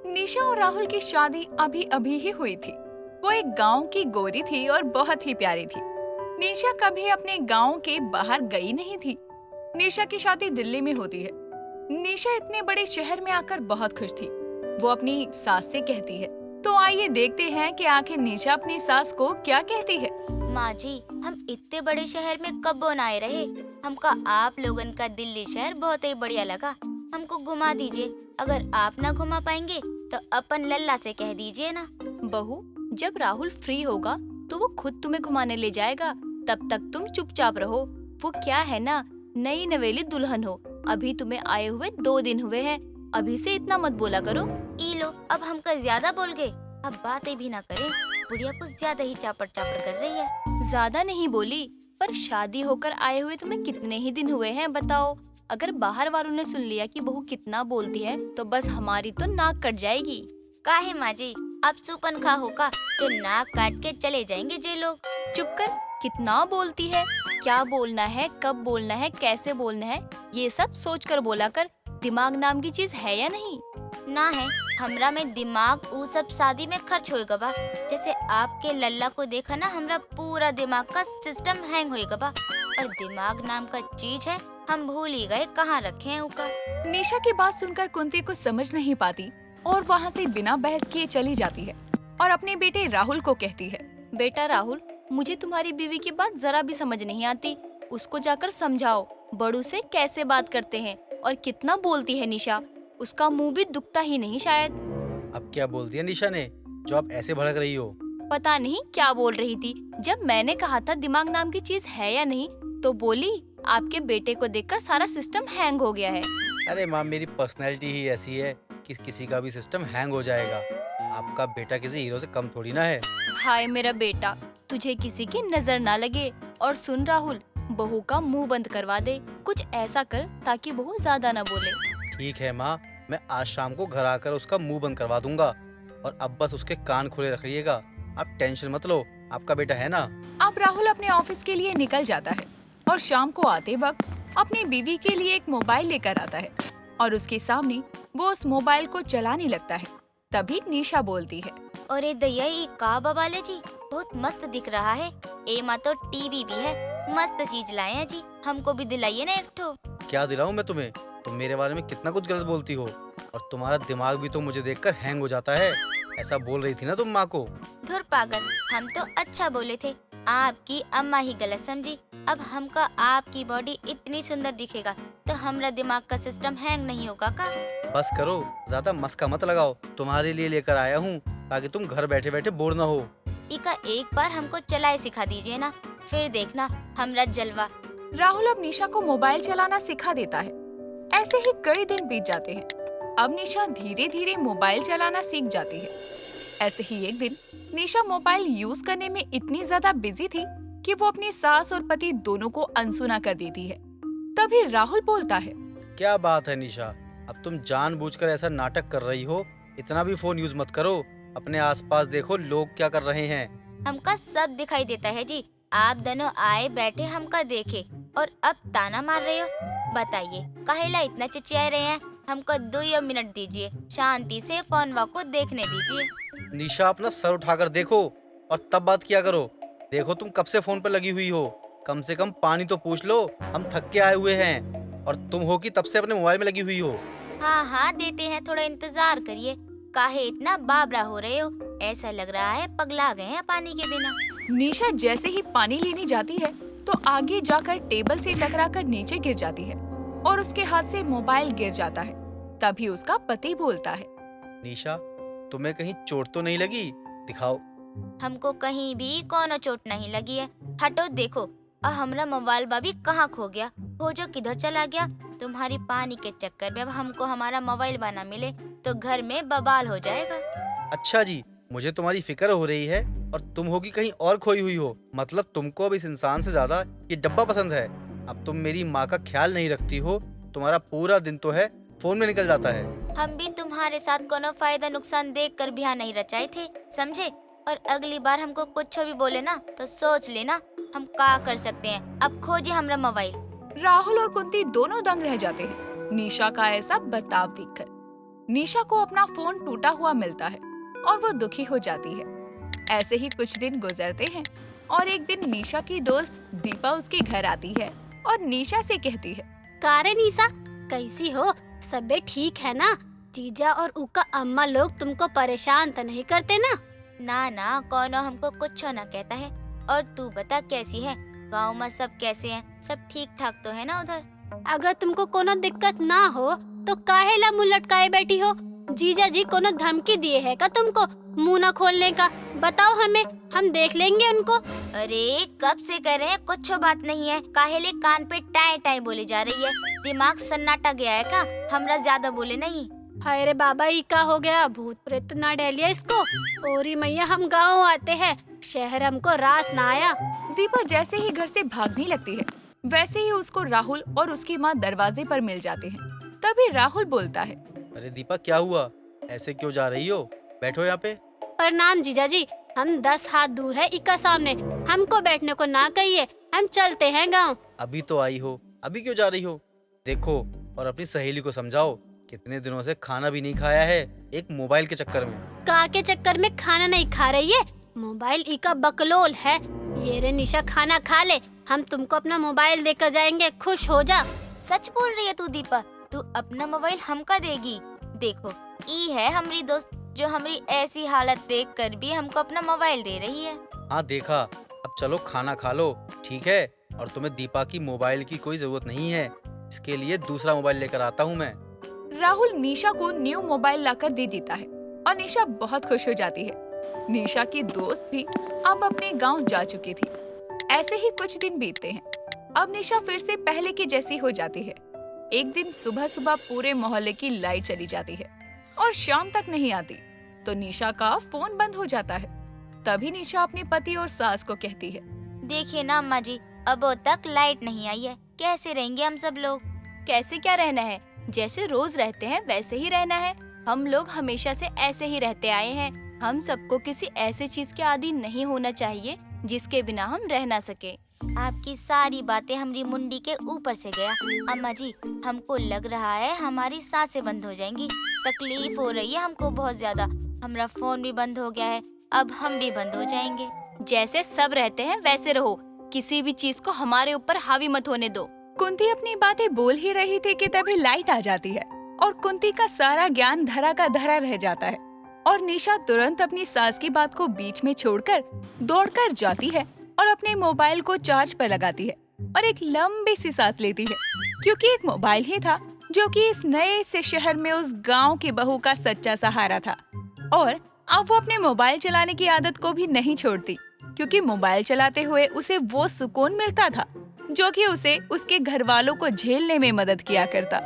निशा और राहुल की शादी अभी अभी ही हुई थी। वो एक गांव की गोरी थी और बहुत ही प्यारी थी। निशा कभी अपने गांव के बाहर गई नहीं थी। निशा की शादी दिल्ली में होती है। निशा इतने बड़े शहर में आकर बहुत खुश थी। वो अपनी सास से कहती है। तो आइए देखते हैं कि आखिर निशा अपनी सास को क्या कहती है। माँ जी, हम इतने बड़े शहर में कब न रहे। हमका आप लोगन का दिल्ली शहर बहुत ही बढ़िया लगा। हमको घुमा दीजिए। अगर आप ना घुमा पाएंगे तो अपन लल्ला से कह दीजिए ना। बहू, जब राहुल फ्री होगा तो वो खुद तुम्हें घुमाने ले जाएगा। तब तक तुम चुपचाप रहो। वो क्या है ना, नई नवेली दुल्हन हो। अभी तुम्हें आए हुए 2 दिन हुए हैं। अभी से इतना मत बोला करो। ई लो, अब हमका ज्यादा बोल गए। अब बातें भी ना करें। बुढ़िया कुछ ज्यादा ही चापड़ चापड़ कर रही है। ज्यादा नहीं बोली, पर शादी होकर आए हुए तुम्हें कितने ही दिन हुए हैं बताओ। अगर बाहर वालों ने सुन लिया कि बहू कितना बोलती है तो बस हमारी तो नाक कट जाएगी। काहे माँ जी, आप सुपन खा होगा जो नाक काट के चले जाएंगे जे लोग। चुप कर। कितना बोलती है, क्या बोलना है, कब बोलना है, कैसे बोलना है, ये सब सोच कर बोला कर। दिमाग नाम की चीज है या नहीं? ना है, हमरा में दिमाग ऊ सब शादी में खर्च होएगा बा। जैसे आपके लल्ला को देखा ना, हमरा पूरा दिमाग का सिस्टम हैंग होएगा बा। और दिमाग नाम का चीज है, हम भूल ही गए कहाँ रखे हैं उका। निशा की बात सुनकर कुंती कुछ समझ नहीं पाती और वहाँ से बिना बहस किए चली जाती है और अपने बेटे राहुल को कहती है। बेटा राहुल, मुझे तुम्हारी बीवी की बात जरा भी समझ नहीं आती। उसको जाकर समझाओ बड़ू से कैसे बात करते हैं और कितना बोलती है निशा। उसका मुंह भी दुखता ही नहीं शायद। अब क्या बोल दिया निशा ने जो आप ऐसे भड़क रही हो? पता नहीं क्या बोल रही थी। जब मैंने कहा था दिमाग नाम की चीज है या नहीं, तो बोली आपके बेटे को देखकर सारा सिस्टम हैंग हो गया है। अरे माँ, मेरी पर्सनैलिटी ही ऐसी है कि किसी का भी सिस्टम हैंग हो जाएगा। आपका बेटा किसी हीरो से कम थोड़ी ना है। हाय मेरा बेटा, तुझे किसी की नजर ना लगे। और सुन राहुल, बहू का मुंह बंद करवा दे। कुछ ऐसा कर ताकि बहू ज्यादा ना बोले। ठीक है माँ, मैं आज शाम को घर आकर उसका मुंह बंद करवा दूंगा। और अब बस उसके कान खुले रखिएगा। आप टेंशन मत लो, आपका बेटा है ना। अब राहुल अपने ऑफिस के लिए निकल जाता है और शाम को आते वक्त अपनी बीवी के लिए एक मोबाइल लेकर आता है और उसके सामने वो उस मोबाइल को चलाने लगता है। तभी निशा बोलती है। अरे दैया, ये का बवाले जी, बहुत मस्त दिख रहा है। ए माँ तो टीवी भी है, मस्त चीज लाए हैं जी। हमको भी दिलाइए ना एक ठो। क्या दिलाऊं मैं तुम्हें? तुम मेरे बारे में कितना कुछ गलत बोलती हो और तुम्हारा दिमाग भी तो मुझे देखकर हैंग हो जाता है। ऐसा बोल रही थी ना तुम माँ को। धुर पागल, हम तो अच्छा बोले थे। आपकी अम्मा ही गलत समझी। अब हमका आपकी बॉडी इतनी सुंदर दिखेगा तो हमरा दिमाग का सिस्टम हैंग नहीं होगा का? बस करो, ज्यादा मस्का मत लगाओ। तुम्हारे लिए लेकर आया हूँ ताकि तुम घर बैठे बैठे बोर ना हो। इका एक बार हमको चलाए सिखा दीजिए ना, फिर देखना हमरा जलवा। राहुल अब निशा को मोबाइल चलाना सिखा देता है। ऐसे ही कई दिन बीत जाते हैं। अब निशा धीरे धीरे मोबाइल चलाना सीख जाती है। ऐसे ही एक दिन निशा मोबाइल यूज करने में इतनी ज्यादा बिजी थी कि वो अपनी सास और पति दोनों को अनसुना कर देती है। तभी राहुल बोलता है। क्या बात है निशा, अब तुम जानबूझकर ऐसा नाटक कर रही हो। इतना भी फोन यूज मत करो। अपने आसपास देखो लोग क्या कर रहे हैं। हमका सब दिखाई देता है जी। आप दोनों आए बैठे हमका देखे और अब ताना मार रहे हो। बताइए काहेला इतना चिचिया रहे हैं? हमको 2 मिनट दीजिए, शांति से फोन को देखने दीजिए। निशा, अपना सर उठाकर देखो और तब बात किया करो। देखो तुम कब से फोन पर लगी हुई हो। कम से कम पानी तो पूछ लो। हम थक के आए हुए हैं और तुम हो कि तब से अपने मोबाइल में लगी हुई हो। हाँ हाँ, देते हैं, थोड़ा इंतजार करिए। काहे इतना बाबरा हो रहे हो? ऐसा लग रहा है पगला गए हैं पानी के बिना। निशा जैसे ही पानी लेने जाती है तो आगे जाकर टेबल से टकराकर नीचे गिर जाती है और उसके हाथ से मोबाइल गिर जाता है। तभी उसका पति बोलता है। निशा, तुम्हें कहीं चोट तो नहीं लगी? दिखाओ। हमको कहीं भी कोनो चोट नहीं लगी है। हटो देखो, हमरा मोबाइल भी कहाँ खो गया, हो जो किधर चला गया। तुम्हारी पानी के चक्कर में अब हमको हमारा मोबाइल ना मिले तो घर में बवाल हो जाएगा। अच्छा जी, मुझे तुम्हारी फिक्र हो रही है और तुम होगी कहीं और खोई हुई हो। मतलब तुमको अब इस इंसान से ज्यादा ये डब्बा पसंद है। अब तुम मेरी माँ का ख्याल नहीं रखती हो। तुम्हारा पूरा दिन तो है फोन में निकल जाता है। हम भी तुम्हारे साथ कोनो फायदा नुकसान देख कर बिहा नहीं रचाए थे, समझे? और अगली बार हमको कुछ भी बोले ना तो सोच लेना हम क्या कर सकते हैं। अब खोजिए हमरा मोबाइल। राहुल और कुंती दोनों दंग रह जाते हैं निशा का ऐसा बर्ताव देखकर। निशा को अपना फोन टूटा हुआ मिलता है और वो दुखी हो जाती है। ऐसे ही कुछ दिन गुजरते हैं और एक दिन निशा की दोस्त दीपा उसके घर आती है और निशा से कहती है, कारे निशा, कैसी हो? सब ठीक है ना? जीजा और उका अम्मा लोग तुमको परेशान तो नहीं करते ना? ना ना, कौनो हमको कुछ ना कहता है। और तू बता कैसी है? गाँव में सब कैसे हैं? सब ठीक ठाक तो है ना उधर? अगर तुमको कोनो दिक्कत ना हो तो काहे ला मुंह लटकाए बैठी हो? जीजा जी कोनो धमकी दिए है का तुमको मुंह न खोलने का? बताओ हमें, हम देख लेंगे उनको। अरे कब से कह रहे हैं, कुछ बात नहीं है। काहेले कान पे टाए टाए बोली जा रही है? दिमाग सन्नाटा गया है का? हमरा ज्यादा बोले नहीं। हाय रे बाबा, ई का हो गया? भूत प्रेत तो ना डैलिया इसको। ओरी मैया, हम गाँव आते हैं, शहर हमको रास ना आया। दीपा जैसे ही घर से भागने लगती है वैसे ही उसको राहुल और उसकी माँ दरवाजे पर मिल जाते हैं। तभी राहुल बोलता है, अरे दीपा, क्या हुआ? ऐसे क्यों जा रही हो? बैठो यहाँ पे। प्रणाम जीजा जी, हम 10 हाथ दूर है इका सामने, हमको बैठने को ना कहिए, हम चलते हैं गाँव। अभी तो आई हो, अभी क्यों जा रही हो? देखो, और अपनी सहेली को समझाओ, कितने दिनों से खाना भी नहीं खाया है, एक मोबाइल के चक्कर में। का के चक्कर में खाना नहीं खा रही है? मोबाइल इका बकलोल है। ये रे निशा, खाना खा ले, हम तुमको अपना मोबाइल देकर जाएंगे, खुश हो जा। सच बोल रही है तू दीपा? तू अपना मोबाइल हमका देगी? देखो, ई है हमारी दोस्त जो हमारी ऐसी हालत देखकर भी हमको अपना मोबाइल दे रही है। हाँ देखा, अब चलो खाना खा लो, ठीक है? और तुम्हें दीपा की मोबाइल की कोई जरूरत नहीं है, इसके लिए दूसरा मोबाइल लेकर आता हूँ मैं। राहुल निशा को न्यू मोबाइल लाकर दे देता है और निशा बहुत खुश हो जाती है। निशा की दोस्त भी अब अपने गांव जा चुकी थी। ऐसे ही कुछ दिन बीतते हैं। अब निशा फिर से पहले की जैसी हो जाती है। एक दिन सुबह सुबह पूरे मोहल्ले की लाइट चली जाती है और शाम तक नहीं आती, तो निशा का फोन बंद हो जाता है। तभी निशा अपने पति और सास को कहती है, देखिए ना अम्मा जी, अब तक लाइट नहीं आई है, कैसे रहेंगे हम सब लोग? कैसे क्या रहना है? जैसे रोज रहते हैं वैसे ही रहना है। हम लोग हमेशा से ऐसे ही रहते आए हैं। हम सबको किसी ऐसे चीज के आदी नहीं होना चाहिए जिसके बिना हम रह ना सके। आपकी सारी बातें हमारी मुंडी के ऊपर से गया। अम्मा जी, हमको लग रहा है हमारी सांसें बंद हो जाएंगी। तकलीफ हो रही है हमको बहुत ज्यादा। हमारा फोन भी बंद हो गया है, अब हम भी बंद हो जाएंगे। जैसे सब रहते हैं वैसे रहो, किसी भी चीज को हमारे ऊपर हावी मत होने दो। कुंती अपनी बातें बोल ही रही थी कि तभी लाइट आ जाती है और कुंती का सारा ज्ञान धरा का धरा रह जाता है और निशा तुरंत अपनी सास की बात को बीच में छोड़कर दौड़कर जाती है और अपने मोबाइल को चार्ज पर लगाती है और एक लंबी सी सांस लेती है, क्योंकि एक मोबाइल ही था जो कि इस नए से शहर में उस गांव की बहू का सच्चा सहारा था। और अब वो अपने मोबाइल चलाने की आदत को भी नहीं छोड़ती, क्योंकि मोबाइल चलाते हुए उसे वो सुकून मिलता था जो कि उसे उसके घर वालों को झेलने में मदद किया करता।